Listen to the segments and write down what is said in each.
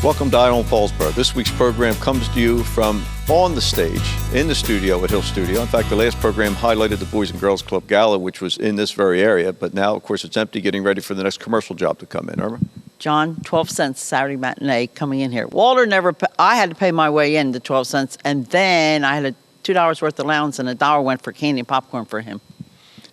Welcome to Eye on Paulsboro. This week's program comes to you from on the stage, in the studio at Hill Studio. In fact, the last program highlighted the Boys and Girls Club Gala, which was in this very area, but now, of course, it's empty, getting ready for the next commercial job to come in. Irma? John, 12 cents Saturday matinee coming in here. Walter I had to pay my way in to 12 cents, and then I had a $2 worth of allowance, and $1 went for candy and popcorn for him.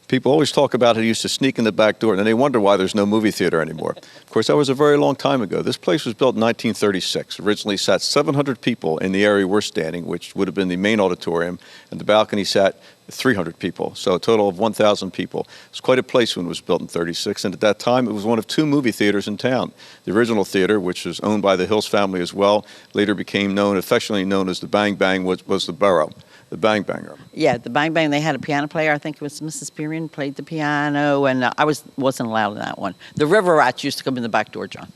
People always talk about how he used to sneak in the back door, and then they wonder why there's no movie theater anymore. Of course, that was a very long time ago. This place was built in 1936. Originally sat 700 people in the area we're standing, which would have been the main auditorium, and the balcony sat 300 people, so a total of 1,000 people. It was quite a place when it was built in 36, and at that time it was one of two movie theaters in town. The original theater, which was owned by the Hills family as well, later became affectionately known as the Bang Bang, was the Borough. The Bang Banger. Yeah, the Bang Bang, they had a piano player. I think it was Mrs. Perian, played the piano, and I wasn't allowed in that one. The River Rats used to come in the back door, John.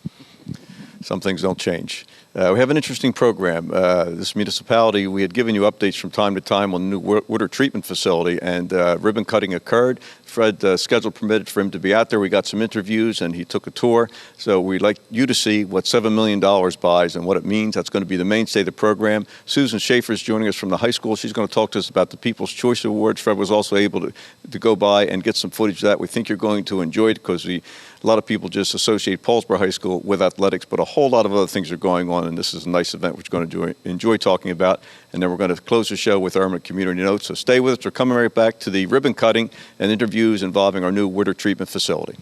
Some things don't change. We have an interesting program. This municipality, we had given you updates from time to time on the new water treatment facility, and ribbon cutting occurred. Fred schedule permitted for him to be out there. We got some interviews, and he took a tour. So we'd like you to see what $7 million buys and what it means. That's going to be the mainstay of the program. Susan Schaefer is joining us from the high school. She's going to talk to us about the People's Choice Awards. Fred was also able to go by and get some footage of that. We think you're going to enjoy it because a lot of people just associate Paulsboro High School with athletics, but a whole lot of other things are going on, and this is a nice event which we're going to enjoy talking about. And then we're going to close the show with Irma Community Notes. So stay with us. We're coming right back to the ribbon cutting and interviews involving our new water treatment facility.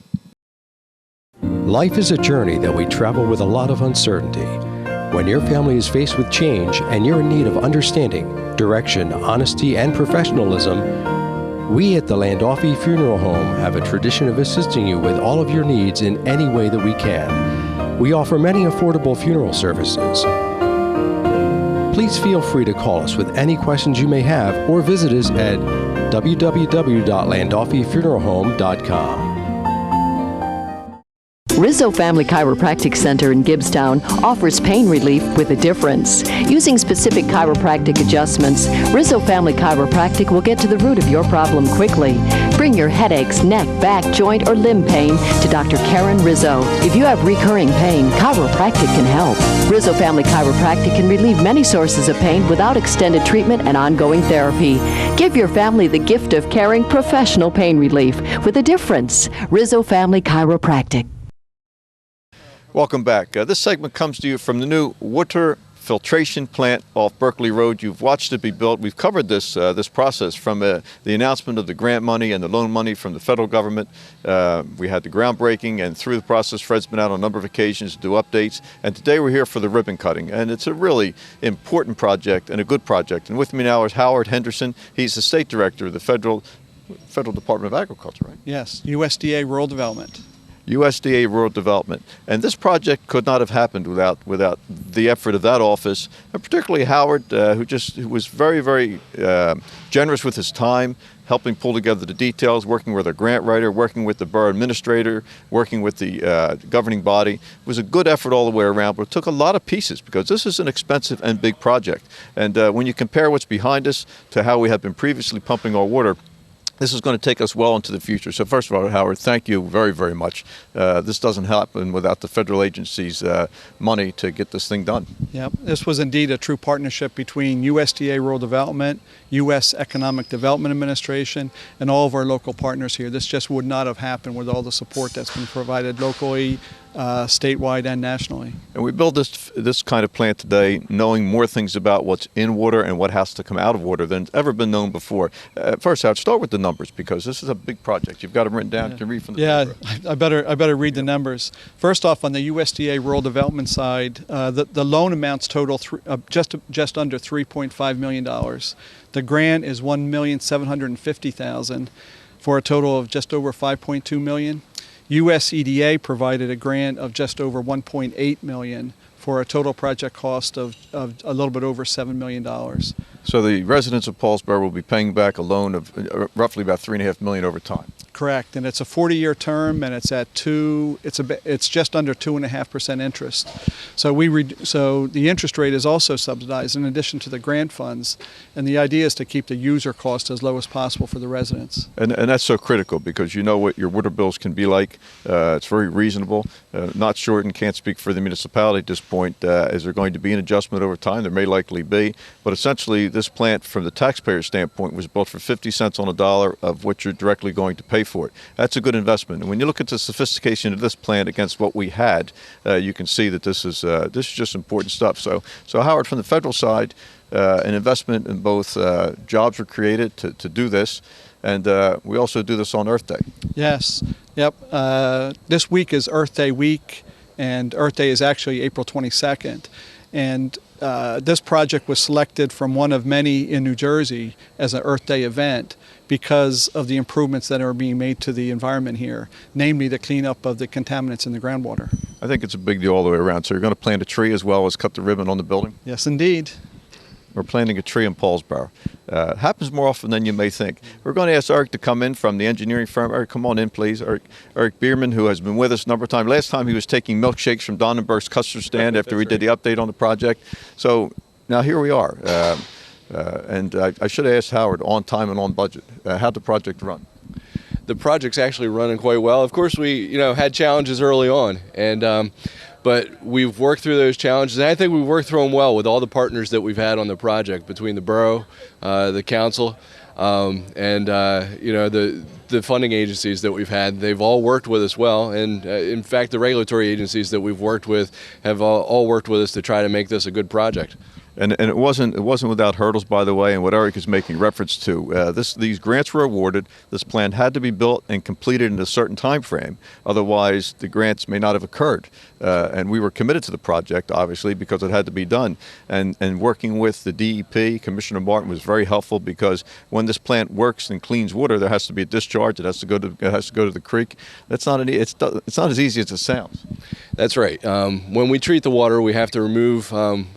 Life is a journey that we travel with a lot of uncertainty. When your family is faced with change and you're in need of understanding, direction, honesty, and professionalism, we at the Landolfi Funeral Home have a tradition of assisting you with all of your needs in any way that we can. We offer many affordable funeral services. Please feel free to call us with any questions you may have or visit us at www.landolfifuneralhome.com. Rizzo Family Chiropractic Center in Gibbstown offers pain relief with a difference. Using specific chiropractic adjustments, Rizzo Family Chiropractic will get to the root of your problem quickly. Bring your headaches, neck, back, joint, or limb pain to Dr. Karen Rizzo. If you have recurring pain, chiropractic can help. Rizzo Family Chiropractic can relieve many sources of pain without extended treatment and ongoing therapy. Give your family the gift of caring professional pain relief with a difference. Rizzo Family Chiropractic. Welcome back. This segment comes to you from the new water filtration plant off Berkeley Road. You've watched it be built. We've covered this process from the announcement of the grant money and the loan money from the federal government. We had the groundbreaking, and through the process, Fred's been out on a number of occasions to do updates. And today we're here for the ribbon cutting, and it's a really important project and a good project. And with me now is Howard Henderson. He's the state director of the Federal Department of Agriculture, right? Yes, USDA Rural Development. USDA Rural Development. And this project could not have happened without the effort of that office, and particularly Howard, who was very, very generous with his time, helping pull together the details, working with a grant writer, working with the borough administrator, working with the governing body. It was a good effort all the way around, but it took a lot of pieces because this is an expensive and big project. And when you compare what's behind us to how we have been previously pumping our water, this is going to take us well into the future. So first of all, Howard, thank you very, very much. This doesn't happen without the federal agency's money to get this thing done. Yep, this was indeed a true partnership between USDA Rural Development, U.S. Economic Development Administration, and all of our local partners here. This just would not have happened with all the support that's been provided locally, statewide, and nationally. And we build this kind of plant today knowing more things about what's in water and what has to come out of water than's ever been known before. First, Howard, start with the numbers because this is a big project. You've got them written down. You can read from the paper. I better read the numbers. First off, on the USDA Rural Development side, the loan amounts total just under $3.5 million. The grant is $1,750,000 for a total of just over $5.2 million. USEDA provided a grant of just over $1.8 million for a total project cost of a little bit over $7 million. So the residents of Paulsboro will be paying back a loan of roughly about $3.5 million over time. Correct, and it's a 40-year term, and it's at it's just under 2.5% interest. So the interest rate is also subsidized in addition to the grant funds, and the idea is to keep the user cost as low as possible for the residents. And that's so critical because you know what your water bills can be like. It's very reasonable. Not sure and can't speak for the municipality at this point. Is there going to be an adjustment over time? There may likely be, but essentially this plant, from the taxpayer standpoint, was built for 50 cents on the dollar of what you're directly going to pay for it. That's a good investment. And when you look at the sophistication of this plant against what we had, you can see that this is just important stuff. So Howard, from the federal side, an investment in both jobs were created to do this, and we also do this on Earth Day. Yes. Yep. This week is Earth Day week, and Earth Day is actually April 22nd. And this project was selected from one of many in New Jersey as an Earth Day event because of the improvements that are being made to the environment here, namely the cleanup of the contaminants in the groundwater. I think it's a big deal all the way around. So you're going to plant a tree as well as cut the ribbon on the building? Yes, indeed. We're planting a tree in Paulsboro. It happens more often than you may think. We're going to ask Eric to come in from the engineering firm. Eric, come on in, please. Eric Bierman, who has been with us a number of times. Last time he was taking milkshakes from Donnenberg's custard stand after we did the update on the project. So now here we are. And I should have asked Howard, on time and on budget. How'd the project run? The project's actually running quite well. Of course, we had challenges early on, but we've worked through those challenges, and I think we've worked through them well with all the partners that we've had on the project, between the borough, the council, and the funding agencies that we've had. They've all worked with us well, and in fact, the regulatory agencies that we've worked with have all worked with us to try to make this a good project. And it wasn't without hurdles, by the way, and what Eric is making reference to. These grants were awarded. This plan had to be built and completed in a certain time frame. Otherwise, the grants may not have occurred. And we were committed to the project, obviously, because it had to be done. And working with the DEP, Commissioner Martin was very helpful, because when this plant works and cleans water, there has to be a discharge. It has to go to the creek. It's not as easy as it sounds. That's right. When we treat the water, we have to remove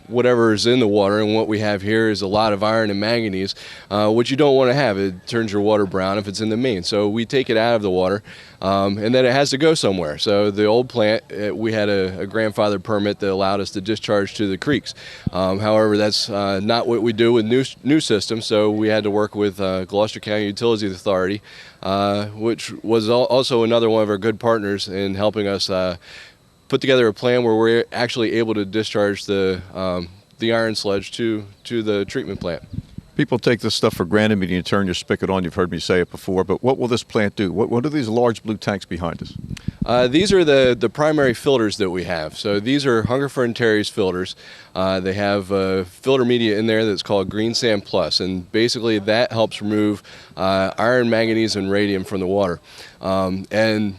whatever is in the water, and what we have here is a lot of iron and manganese, which you don't want to have. It turns your water brown if it's in the main. So we take it out of the water, and then it has to go somewhere. So the old plant, we had a grandfather permit that allowed us to discharge to the creeks. However, that's not what we do with new systems, so we had to work with Gloucester County Utilities Authority, which was also another one of our good partners in helping us put together a plan where we're actually able to discharge the iron sludge to the treatment plant. People take this stuff for granted when you turn your spigot on. You've heard me say it before, but what will this plant do? What are these large blue tanks behind us? These are the primary filters that we have. So these are Hungerford and Terry's filters. They have filter media in there that's called Green Sand Plus, and basically that helps remove iron, manganese, and radium from the water. And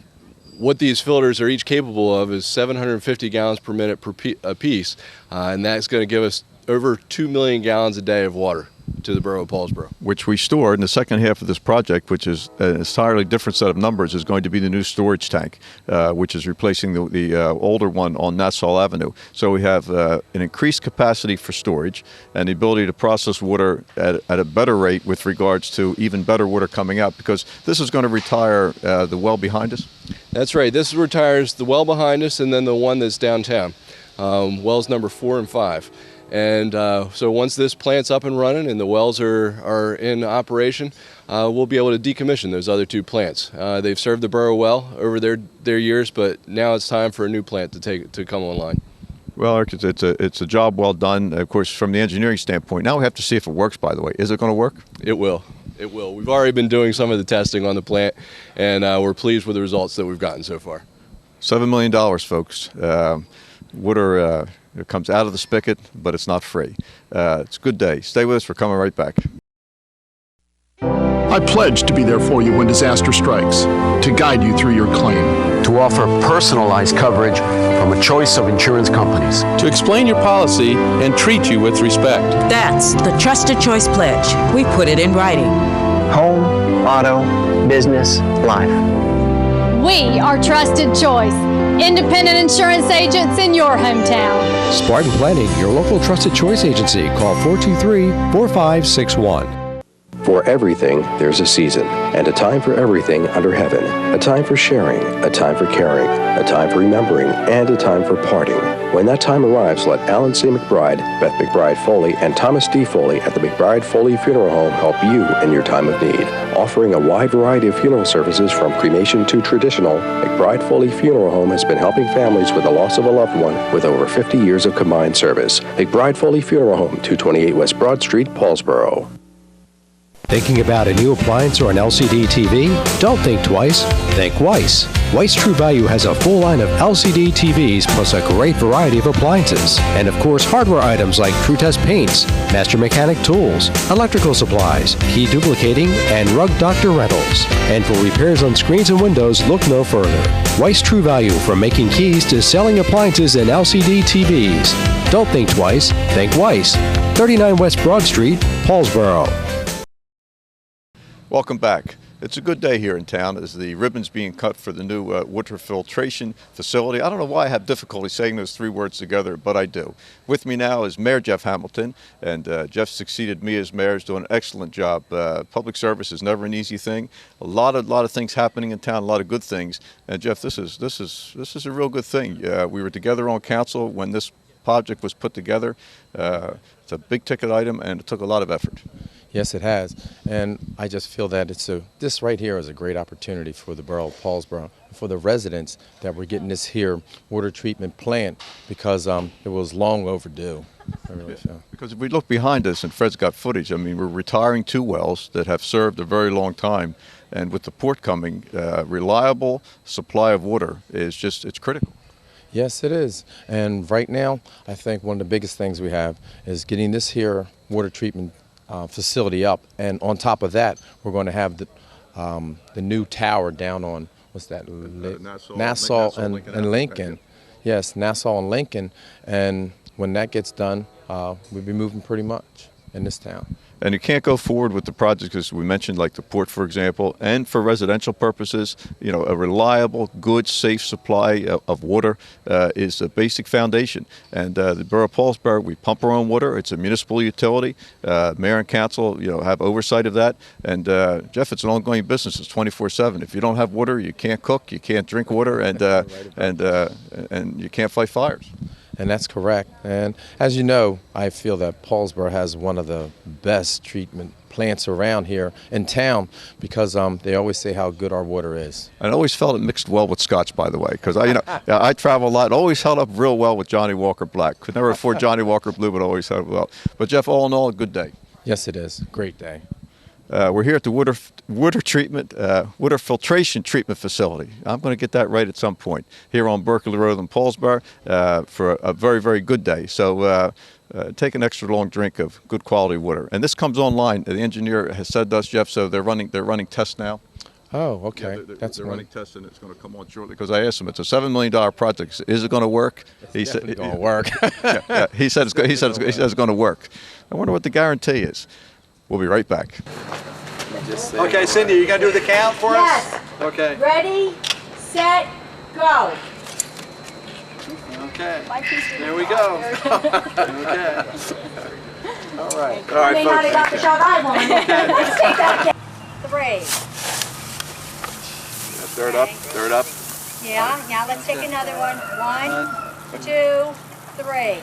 what these filters are each capable of is 750 gallons per minute a piece, and that's going to give us over 2 million gallons a day of water to the borough of Paulsboro. Which we store in the second half of this project, which is an entirely different set of numbers, is going to be the new storage tank, which is replacing the older one on Nassau Avenue. So we have an increased capacity for storage and the ability to process water at a better rate with regards to even better water coming out, because this is going to retire the well behind us. That's right. This retires the well behind us, and then the one that's downtown, wells number 4 and 5. And so once this plant's up and running and the wells are in operation, we'll be able to decommission those other 2 plants. They've served the borough well over their years, but now it's time for a new plant to come online. Well, Eric, it's a job well done. Of course, from the engineering standpoint, now we have to see if it works, by the way. Is it going to work? It will. It will. We've already been doing some of the testing on the plant, and we're pleased with the results that we've gotten so far. $7 million, folks. Water it comes out of the spigot, but it's not free. It's a good day. Stay with us. We're coming right back. I pledge to be there for you when disaster strikes, to guide you through your claim, to offer personalized coverage from a choice of insurance companies, to explain your policy and treat you with respect. That's the Trusted Choice Pledge. We put it in writing. Home, auto, business, life. We are Trusted Choice, independent insurance agents in your hometown. Spartan Planning, your local Trusted Choice agency. Call 423-4561. For everything, there's a season, and a time for everything under heaven. A time for sharing, a time for caring, a time for remembering, and a time for parting. When that time arrives, let Alan C. McBride, Beth McBride Foley, and Thomas D. Foley at the McBride Foley Funeral Home help you in your time of need. Offering a wide variety of funeral services from cremation to traditional, McBride Foley Funeral Home has been helping families with the loss of a loved one with over 50 years of combined service. McBride Foley Funeral Home, 228 West Broad Street, Paulsboro. Thinking about a new appliance or an LCD TV? Don't think twice, think Weiss. Weiss True Value has a full line of LCD TVs plus a great variety of appliances. And of course, hardware items like True Test paints, Master Mechanic tools, electrical supplies, key duplicating, and Rug Doctor rentals. And for repairs on screens and windows, look no further. Weiss True Value, from making keys to selling appliances and LCD TVs. Don't think twice, think Weiss. 39 West Broad Street, Paulsboro. Welcome back. It's a good day here in town as the ribbon's being cut for the new water filtration facility. I don't know why I have difficulty saying those three words together, but I do. With me now is Mayor Jeff Hamilton, and Jeff succeeded me as mayor. He's doing an excellent job. Public service is never an easy thing. A lot of things happening in town, a lot of good things. And Jeff, this is a real good thing. We were together on council when this project was put together. It's a big ticket item, and it took a lot of effort. Yes, it has, and I just feel that this right here is a great opportunity for the borough of Paulsboro, for the residents, that we're getting this here water treatment plant, because it was long overdue. I really feel. Because if we look behind us, and Fred's got footage, I mean, we're retiring two wells that have served a very long time, and with the port coming, reliable supply of water is it's critical. Yes, it is, and right now, I think one of the biggest things we have is getting this here water treatment facility up, and on top of that, we're going to have the new tower down on, what's that? Nassau and Lincoln. Yes, Nassau and Lincoln, and when that gets done, we'll be moving pretty much in this town. And you can't go forward with the projects, as we mentioned, like the port, for example, and for residential purposes, you know, a reliable, good, safe supply of water is a basic foundation. And the Borough of Paulsboro, we pump our own water. It's a municipal utility. Mayor and council, you know, have oversight of that. And Jeff, it's an ongoing business. It's 24/7. If you don't have water, you can't cook, you can't drink water, and you can't fight fires. And that's correct. And as you know, I feel that Paulsboro has one of the best treatment plants around here in town, because they always say how good our water is. I always felt it mixed well with Scotch, by the way, because I travel a lot. It always held up real well with Johnny Walker Black. Could never afford Johnny Walker Blue, but always held up well. But Jeff, all in all, a good day. Yes, it is. Great day. We're here at the water filtration treatment facility. I'm going to get that right at some point here on Berkeley Road in Paulsboro for a very, very good day. So take an extra long drink of good quality water. And this comes online. The engineer has said to us, Jeff, so they're running tests now. Oh, okay. Yeah, they're running tests, and it's going to come on shortly. Because I asked him, it's a $7 million project. Is it going to work? He said it's going to work. He said it's going to work. I wonder what the guarantee is. We'll be right back. Okay, Cindy, you going to do the count for us? Yes. Okay. Ready, set, go. Okay. There we go. Okay. All right. All right, may not have got the shot I want. Let's take that again. 3. Third up. Third up. Yeah. Now let's take another one. 1, 2, 3.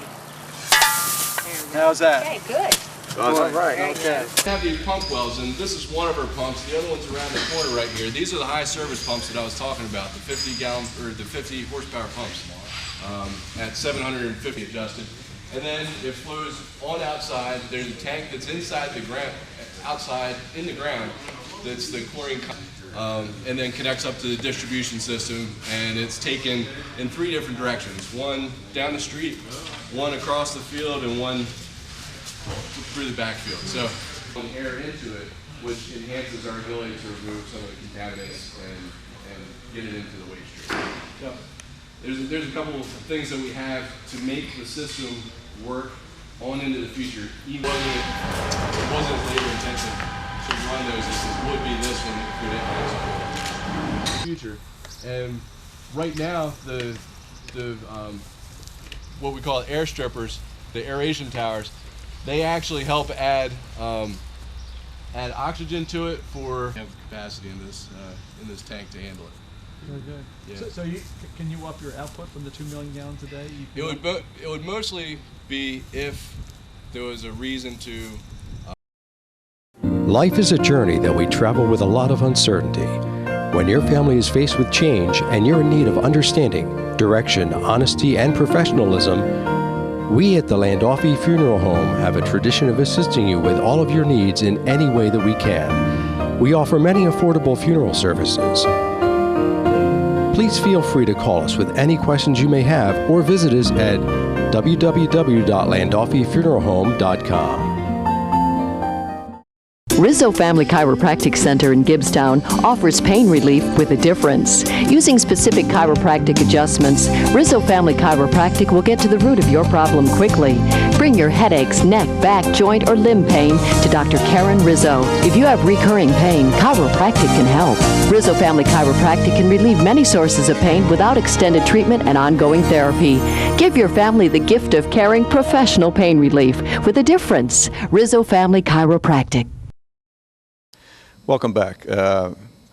How's that? Okay, good. All right. Okay. We have these pump wells, and this is one of our pumps. The other one's around the corner right here. These are the high service pumps that I was talking about, the 50 horsepower pumps at 750 adjusted. And then it flows on outside. There's a tank that's inside the ground, outside in the ground. That's the chlorine, and then connects up to the distribution system. And it's taken in 3 different directions: one down the street, one across the field, and one through the backfield. So air into it, which enhances our ability to remove some of the contaminants and get it into the waste stream. So there's a couple of things that we have to make the system work on into the future. Even though it wasn't labor intensive to run those, it would be this one if we didn't have this future. And right now, the what we call air strippers, the aeration towers, they actually help add add oxygen to it for have capacity in this tank to handle it. Very good. Yeah. So can you up your output from the 2 million gallons a day? It would mostly be if there was a reason to. Life is a journey that we travel with a lot of uncertainty. When your family is faced with change and you're in need of understanding, direction, honesty, and professionalism, we at the Landolfi Funeral Home have a tradition of assisting you with all of your needs in any way that we can. We offer many affordable funeral services. Please feel free to call us with any questions you may have or visit us at www.landolfifuneralhome.com. Rizzo Family Chiropractic Center in Gibbstown offers pain relief with a difference. Using specific chiropractic adjustments, Rizzo Family Chiropractic will get to the root of your problem quickly. Bring your headaches, neck, back, joint, or limb pain to Dr. Karen Rizzo. If you have recurring pain, chiropractic can help. Rizzo Family Chiropractic can relieve many sources of pain without extended treatment and ongoing therapy. Give your family the gift of caring professional pain relief with a difference. Rizzo Family Chiropractic. Welcome back.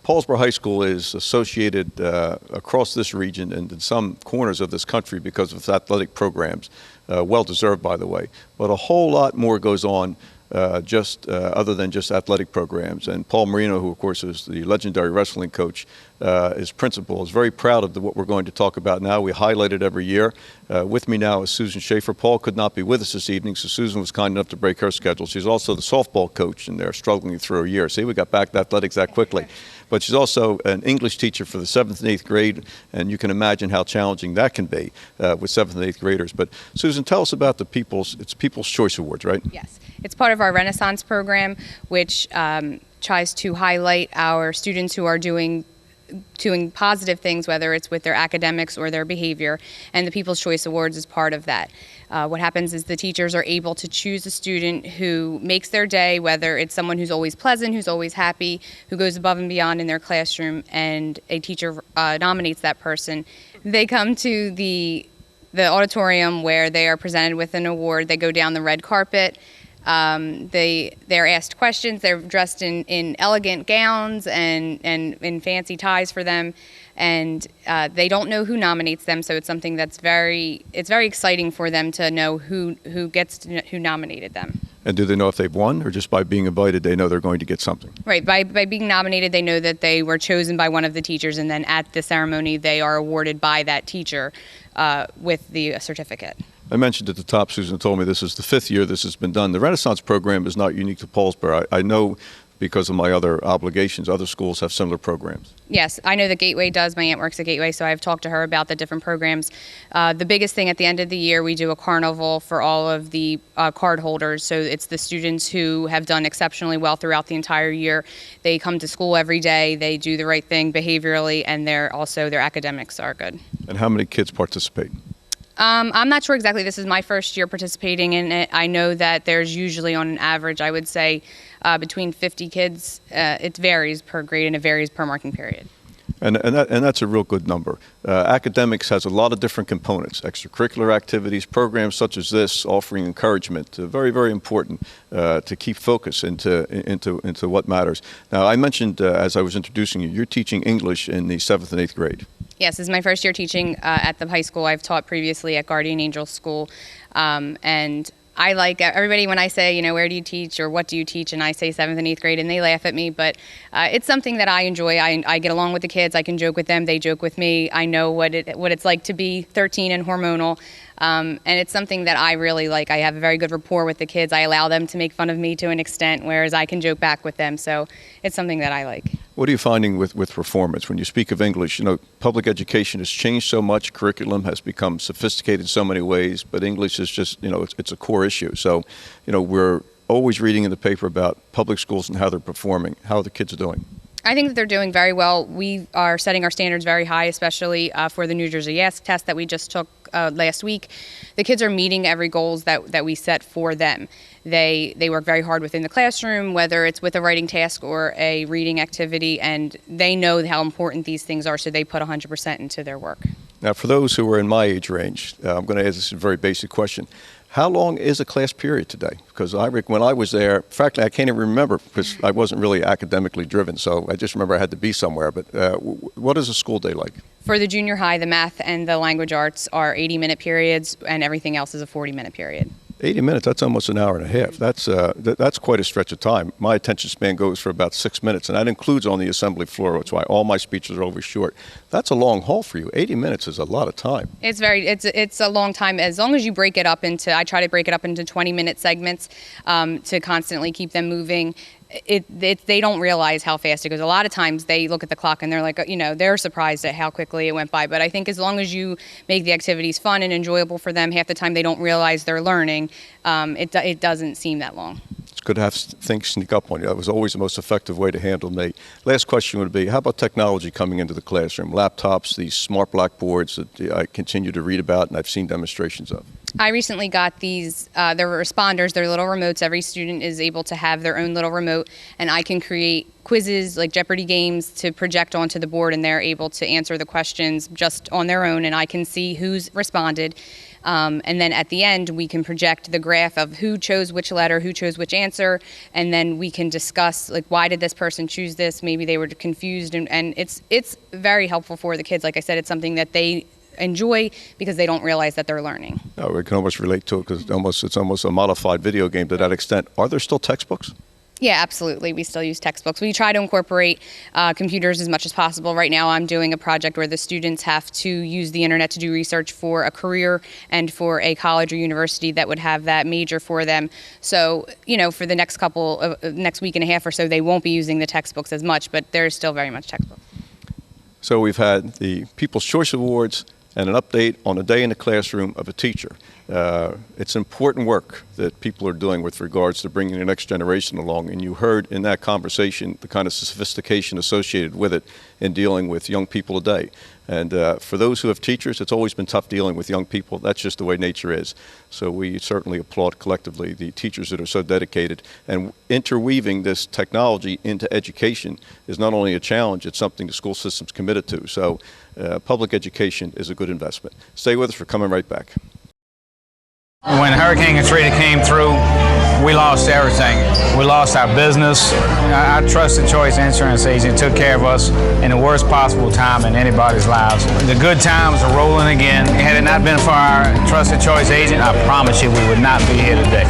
Paulsboro High School is associated across this region and in some corners of this country because of its athletic programs. Well deserved, by the way. But a whole lot more goes on other than just athletic programs. And Paul Marino, who of course is the legendary wrestling coach, is principal, is very proud of what we're going to talk about now. We highlight it every year. With me now is Susan Schaefer. Paul could not be with us this evening, so Susan was kind enough to break her schedule. She's also the softball coach, and they're struggling through a year. See, we got back to athletics that quickly. But she's also an English teacher for the 7th and 8th grade, and you can imagine how challenging that can be with 7th and 8th graders. But Susan, tell us about it's People's Choice Awards, right? Yes. It's part of our Renaissance program, which tries to highlight our students who are doing positive things, whether it's with their academics or their behavior, and the People's Choice Awards is part of that. What happens is the teachers are able to choose a student who makes their day, whether it's someone who's always pleasant, who's always happy, who goes above and beyond in their classroom, and a teacher nominates that person. They come to the auditorium where they are presented with an award. They go down the red carpet. They're asked questions. They're dressed in elegant gowns and in fancy ties for them, and they don't know who nominates them. So it's something that's very exciting for them to know who nominated them. And do they know if they've won, or just by being invited they know they're going to get something? Right. By being nominated, they know that they were chosen by one of the teachers, and then at the ceremony they are awarded by that teacher with the certificate. I mentioned at the top, Susan told me this is the 5th year this has been done. The Renaissance program is not unique to Paulsboro. I know because of my other obligations, other schools have similar programs. Yes, I know that Gateway does. My aunt works at Gateway, so I've talked to her about the different programs. The biggest thing at the end of the year, we do a carnival for all of the card holders. So it's the students who have done exceptionally well throughout the entire year. They come to school every day. They do the right thing behaviorally, and their academics are good. And how many kids participate? I'm not sure exactly. This is my first year participating in it. I know that there's usually, on an average, I would say between 50 kids. It varies per grade and it varies per marking period. And that's a real good number. Academics has a lot of different components, extracurricular activities, programs such as this offering encouragement, very, very important to keep focus into what matters. Now, I mentioned as I was introducing you, you're teaching English in the 7th and 8th grade. Yes, this is my first year teaching at the high school. I've taught previously at Guardian Angel School, and I like everybody when I say, where do you teach or what do you teach, and I say 7th and 8th grade, and they laugh at me, but it's something that I enjoy. I get along with the kids. I can joke with them. They joke with me. I know what it's like to be 13 and hormonal, and it's something that I really like. I have a very good rapport with the kids. I allow them to make fun of me to an extent, whereas I can joke back with them, so it's something that I like. What are you finding with performance? When you speak of English, public education has changed so much, curriculum has become sophisticated in so many ways, but English is just, it's a core issue. So, we're always reading in the paper about public schools and how they're performing. How are the kids doing? I think that they're doing very well. We are setting our standards very high, especially for the New Jersey Ask test that we just took last week. The kids are meeting every goals that we set for them. They work very hard within the classroom, whether it's with a writing task or a reading activity, and they know how important these things are, so they put 100% into their work. Now, for those who are in my age range, I'm going to ask this a very basic question. How long is a class period today? Because when I was there, frankly, I can't even remember because I wasn't really academically driven. So I just remember I had to be somewhere. But what is a school day like? For the junior high, the math and the language arts are 80-minute periods, and everything else is a 40-minute period. 80 minutes, that's almost an hour and a half. That's quite a stretch of time. My attention span goes for about 6 minutes, and that includes on the assembly floor. That's why all my speeches are over short. That's a long haul for you. 80 minutes is a lot of time. It's a long time, as long as you break it up into, I try to break it up into 20-minute segments to constantly keep them moving. They don't realize how fast it goes. A lot of times they look at the clock and they're like, they're surprised at how quickly it went by. But I think as long as you make the activities fun and enjoyable for them, half the time they don't realize they're learning. It doesn't seem that long. It's good to have things sneak up on you. That was always the most effective way to handle me. Last question would be, how about technology coming into the classroom? Laptops, these smart blackboards that I continue to read about and I've seen demonstrations of. I recently got these, they're responders, they're little remotes. Every student is able to have their own little remote, and I can create quizzes like Jeopardy games to project onto the board, and they're able to answer the questions just on their own, and I can see who's responded. And then at the end, we can project the graph of who chose which letter, who chose which answer, and then we can discuss, like, why did this person choose this? Maybe they were confused, and it's very helpful for the kids. Like I said, it's something that they enjoy because they don't realize that they're learning. Oh, we can almost relate to it because it's almost a modified video game to that extent. Are there still textbooks? Yeah, absolutely. We still use textbooks. We try to incorporate computers as much as possible. Right now I'm doing a project where the students have to use the internet to do research for a career and for a college or university that would have that major for them. So, for the next week and a half or so, they won't be using the textbooks as much, but there's still very much textbooks. So we've had the People's Choice Awards and an update on a day in the classroom of a teacher. It's important work that people are doing with regards to bringing the next generation along, and you heard in that conversation the kind of sophistication associated with it in dealing with young people today. And for those who have teachers, it's always been tough dealing with young people. That's just the way nature is. So we certainly applaud collectively the teachers that are so dedicated. And interweaving this technology into education is not only a challenge, it's something the school system's committed to. So public education is a good investment. Stay with us. We're coming right back. When Hurricane Katrina came through, we lost everything. We lost our business. Our Trusted Choice insurance agent took care of us in the worst possible time in anybody's lives. The good times are rolling again. Had it not been for our Trusted Choice agent, I promise you we would not be here today.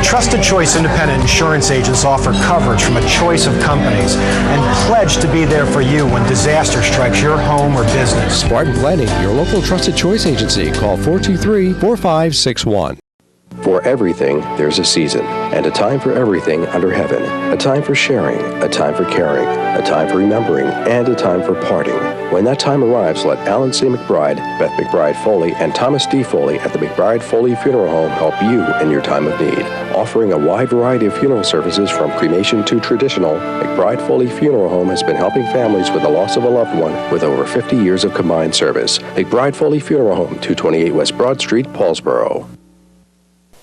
Trusted Choice independent insurance agents offer coverage from a choice of companies and pledge to be there for you when disaster strikes your home or business. Spartan Planning, your local Trusted Choice agency. Call 423-4561. For everything, there's a season, and a time for everything under heaven. A time for sharing, a time for caring, a time for remembering, and a time for parting. When that time arrives, let Alan C. McBride, Beth McBride Foley, and Thomas D. Foley at the McBride Foley Funeral Home help you in your time of need. Offering a wide variety of funeral services from cremation to traditional, McBride Foley Funeral Home has been helping families with the loss of a loved one with over 50 years of combined service. McBride Foley Funeral Home, 228 West Broad Street, Paulsboro.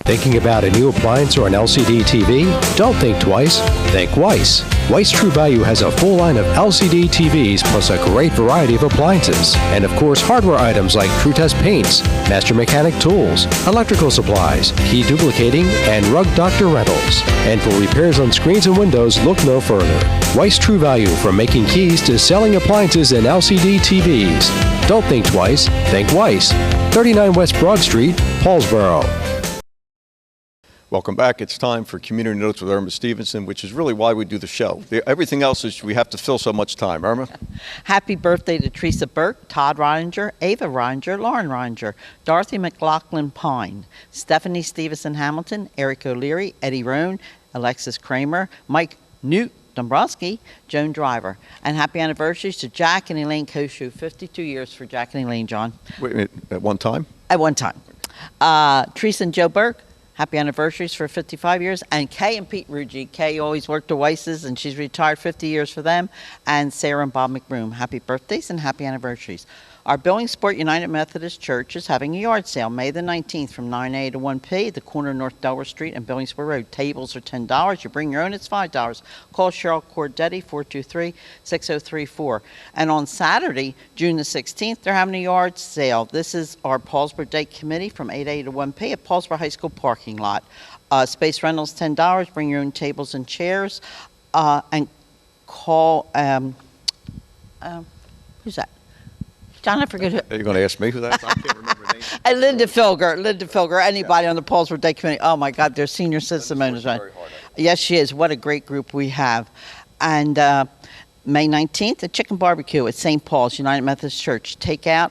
Thinking about a new appliance or an LCD TV? Don't think twice, think Weiss. Weiss True Value has a full line of LCD TVs plus a great variety of appliances. And of course, hardware items like True Test paints, Master Mechanic tools, electrical supplies, key duplicating, and Rug Doctor rentals. And for repairs on screens and windows, look no further. Weiss True Value, from making keys to selling appliances and LCD TVs. Don't think twice, think Weiss. 39 West Broad Street, Paulsboro. Welcome back. It's time for Community Notes with Irma Stevenson, which is really why we do the show. Everything else is we have to fill so much time. Irma? Happy birthday to Teresa Burke, Todd Reininger, Ava Reininger, Lauren Reininger, Dorothy McLaughlin Pine, Stephanie Stevenson Hamilton, Eric O'Leary, Eddie Rohn, Alexis Kramer, Mike Newt Dombrowski, Joan Driver. And happy anniversaries to Jack and Elaine Koshu. 52 years for Jack and Elaine, John. Wait a minute, at one time? At one time. Teresa and Joe Burke. Happy anniversaries for 55 years. And Kay and Pete Ruggie. Kay always worked the Weisses, and she's retired 50 years for them. And Sarah and Bob McBroom. Happy birthdays and happy anniversaries. Our Billingsport United Methodist Church is having a yard sale May the 19th from 9 a to 1 p. at the corner of North Delaware Street and Billingsport Road. Tables are $10. You bring your own, it's $5. Call Cheryl Cordetti, 423-6034. And on Saturday, June the 16th, they're having a yard sale. This is our Paulsboro Day Committee from 8 a to 1 p. at Paulsboro High School parking lot. Space rentals $10. Bring your own tables and chairs. And call, who's that? John, I forget who. Are you going to ask me who that is? I can't remember the name. Linda Filger, anybody on the Paulsboro Day Committee. Oh, my God, they're senior citizen owners, right? Yes, she is. What a great group we have. And May 19th, a chicken barbecue at St. Paul's United Methodist Church. Takeout,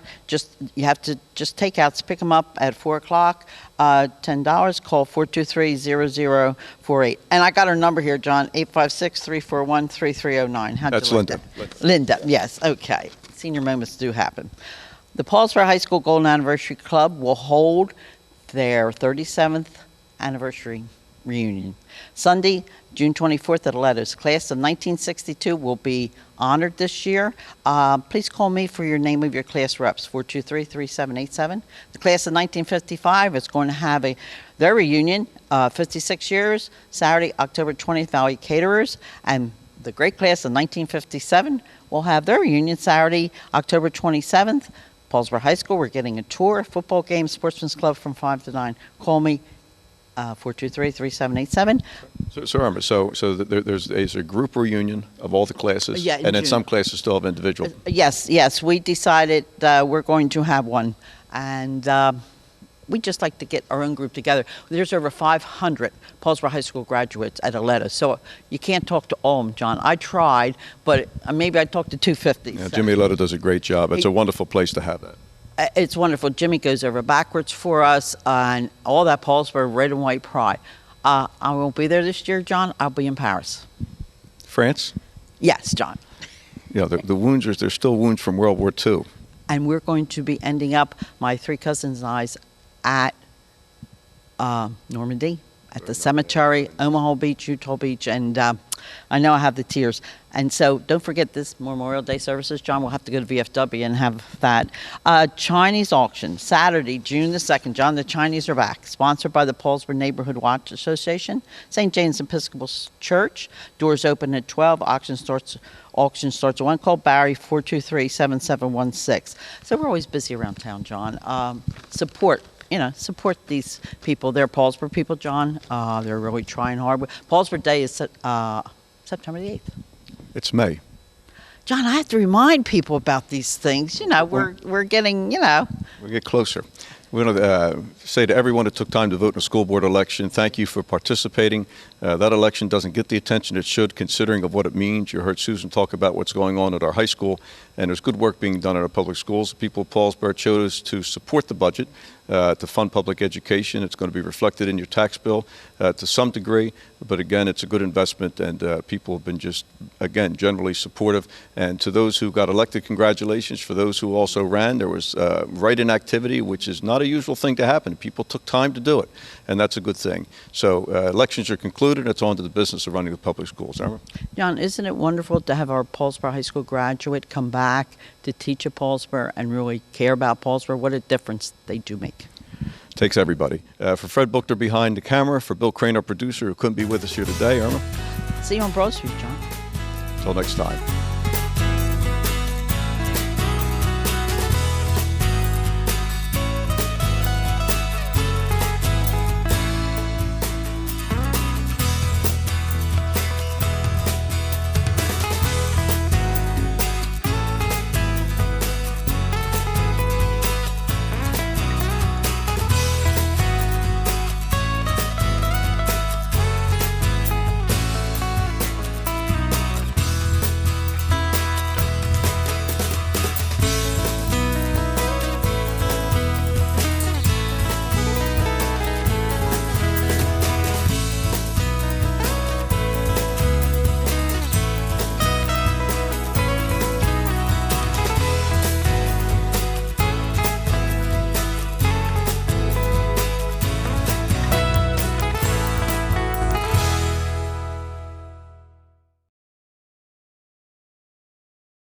you have to just takeouts, pick them up at 4 o'clock. $10. Call 423-0048. And I got her number here, John, 856-341-3309. That's Linda. Linda, yes, okay. Senior moments do happen. The Paulsboro High School Golden Anniversary Club will hold their 37th anniversary reunion. Sunday, June 24th at Aletto's. Class of 1962 will be honored this year. Please call me for your name of your class reps, 423-3787. The class of 1955 is going to have their reunion, 56 years, Saturday, October 20th, Valley Caterers. And the great class of 1957 will have their reunion Saturday, October 27th. Paulsboro High School, we're getting a tour, football game, Sportsman's Club from 5 to 9. Call me. 423-3787. So Irma, there's a group reunion of all the classes, yeah, and then some classes still have individual. Yes, we decided we're going to have one, and we just like to get our own group together. There's over 500 Paulsboro High School graduates at Aletto, so you can't talk to all of them, John. I tried, but maybe I talked to 250. Yeah, Jimmy Aletto does a great job. It's a wonderful place to have that. It's wonderful. Jimmy goes over backwards for us, and all that Paulsboro red and white pride. I won't be there this year, John. I'll be in Paris. France? Yes, John. Yeah, the wounds, there's still wounds from World War II. And we're going to be ending up, my 3 cousins and I, at Normandy, at the cemetery, Omaha Beach, Utah Beach, and I know I have the tears. And so don't forget this Memorial Day services, John. We'll have to go to VFW and have that. Chinese auction, Saturday, June the 2nd. John, the Chinese are back. Sponsored by the Paulsboro Neighborhood Watch Association, St. James Episcopal Church. Doors open at 12. Auction starts at 1. Call Barry, 423-7716. So we're always busy around town, John. Support these people. They're Paulsboro people, John. They're really trying hard. Paulsboro Day is September the 8th. It's May. John, I have to remind people about these things. We're getting, We get closer. We want to say to everyone who took time to vote in a school board election, thank you for participating. That election doesn't get the attention it should, considering of what it means. You heard Susan talk about what's going on at our high school, and there's good work being done at our public schools. The people of Paulsboro chose to support the budget, to fund public education. It's going to be reflected in your tax bill to some degree, but again, it's a good investment, and people have been generally supportive. And to those who got elected, congratulations. For those who also ran, there was write-in activity, which is not a usual thing to happen. People took time to do it, and that's a good thing. So elections are concluded. It's on to the business of running the public schools. Irma? John, isn't it wonderful to have our Paulsboro High School graduate come back to teach at Paulsboro and really care about Paulsboro? What a difference they do make. Takes everybody. For Fred Buchter behind the camera, for Bill Crane, our producer, who couldn't be with us here today, Irma? See you on Broad Street, John. Until next time.